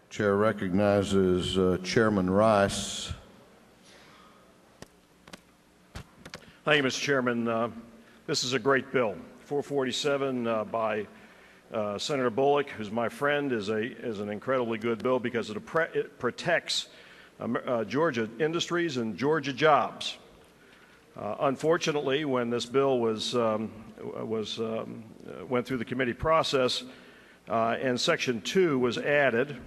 Chair recognizes Chairman Rice. Thank you, Mr. Chairman. This is a great bill. 447 by Senator Bullock, who's my friend, is an incredibly good bill because it protects Georgia industries and Georgia jobs. Unfortunately, when this bill went through the committee process and Section 2 was added,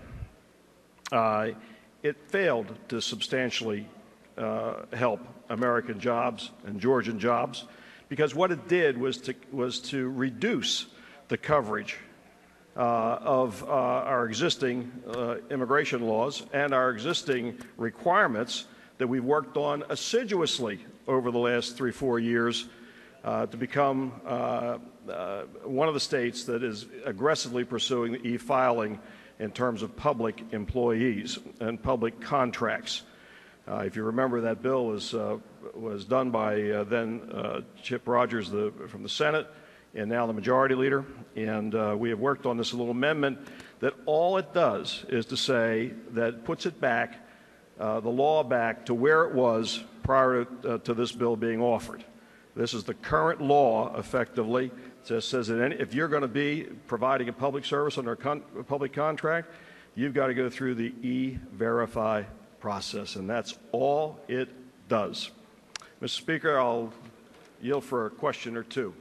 it failed to substantially help American jobs and Georgian jobs, because what it did was to reduce the coverage of our existing immigration laws and our existing requirements that we've worked on assiduously over the last 3-4 years to become one of the states that is aggressively pursuing the e-filing in terms of public employees and public contracts. If you remember, that bill was done by then Chip Rogers from the Senate and now the Majority Leader, and we have worked on this little amendment that all it does is to say that it puts it back, the law back to where it was prior to this bill being offered. This is the current law, effectively. It just says that if you're going to be providing a public service under a public contract, you've got to go through the E-Verify process, and that's all it does. Mr. Speaker, I'll yield for a question or two.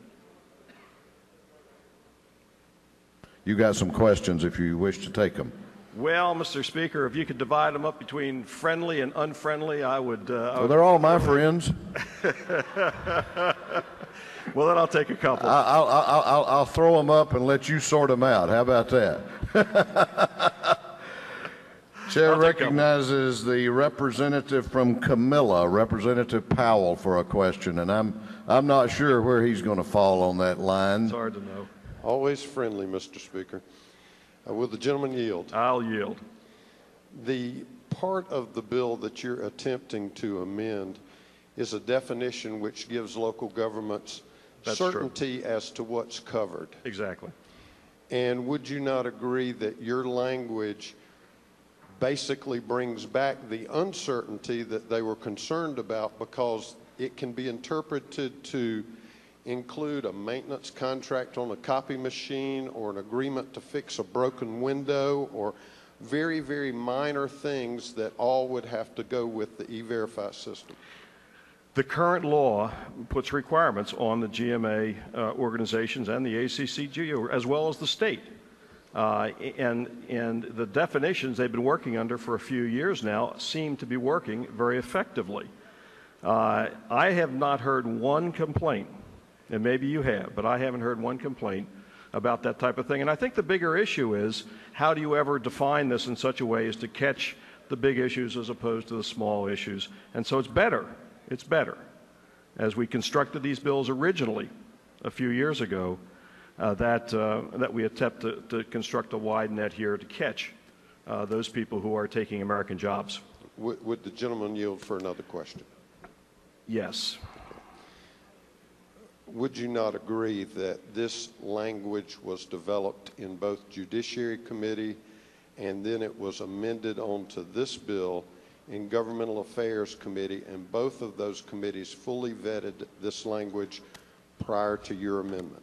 You got some questions if you wish to take them. Well, Mr. Speaker, if you could divide them up between friendly and unfriendly, I would. Well, they're all my friends. Well, then I'll take a couple. I'll throw them up and let you sort them out. How about that? Chair recognizes the representative from Camilla, Representative Powell, for a question, and I'm not sure where he's going to fall on that line. It's hard to know. Always friendly, Mr. Speaker. Will the gentleman yield? I'll yield. The part of the bill that you're attempting to amend is a definition which gives local governments certainty as to what's covered. Exactly. And would you not agree that your language basically brings back the uncertainty that they were concerned about, because it can be interpreted to include a maintenance contract on a copy machine or an agreement to fix a broken window, or very, very minor things that all would have to go with the E-Verify system? The current law puts requirements on the GMA organizations and the ACCG, as well as the state. And the definitions they've been working under for a few years now seem to be working very effectively. I have not heard one complaint, and maybe you have, but I haven't heard one complaint about that type of thing. And I think the bigger issue is, how do you ever define this in such a way as to catch the big issues as opposed to the small issues? And so it's better, as we constructed these bills originally a few years ago, that we attempt to construct a wide net here to catch those people who are taking American jobs. Would the gentleman yield for another question? Yes. Would you not agree that this language was developed in both Judiciary Committee, and then it was amended onto this bill in Governmental Affairs Committee, and both of those committees fully vetted this language prior to your amendment?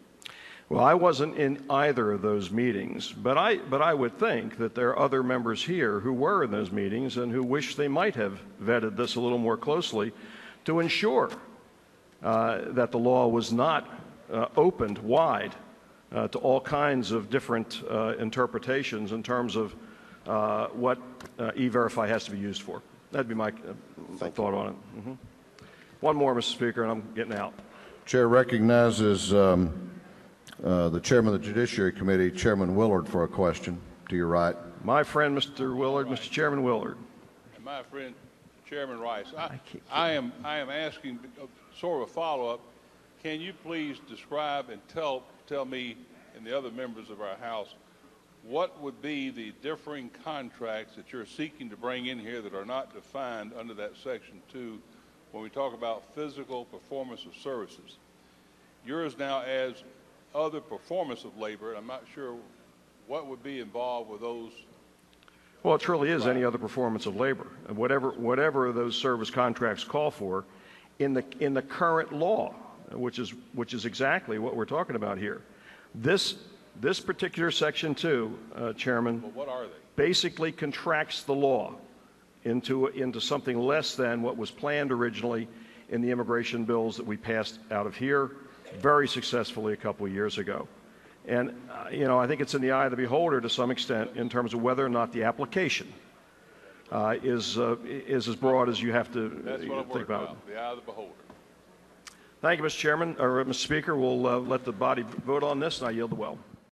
Well, I wasn't in either of those meetings, but I would think that there are other members here who were in those meetings and who wish they might have vetted this a little more closely to ensure that the law was not opened wide to all kinds of different interpretations in terms of what E-Verify has to be used for. That'd be my thought on it. Mm-hmm. One more, Mr. Speaker, and I'm getting out. Chair recognizes the chairman of the Judiciary Committee, Chairman Willard, for a question. To your right. My friend, Mr. Willard, Mr. Chairman Willard. And my friend, Chairman Rice. I am asking sort of a follow-up. Can you please describe and tell me and the other members of our House what would be the differing contracts that you're seeking to bring in here that are not defined under that Section 2 when we talk about physical performance of services? Yours now as other performance of labor, and I'm not sure what would be involved with those Well, it truly is any other performance of labor, and whatever those service contracts call for, in the current law, which is exactly what we're talking about here. This particular Section 2, Chairman, Well, what are they? basically contracts the law into something less than what was planned originally in the immigration bills that we passed out of here very successfully a couple of years ago. And, I think it's in the eye of the beholder to some extent in terms of whether or not the application is as broad as you have to That's what I'm think worried about. about, the eye of the beholder. Thank you, Mr. Chairman, or Mr. Speaker. We'll let the body vote on this, and I yield the well.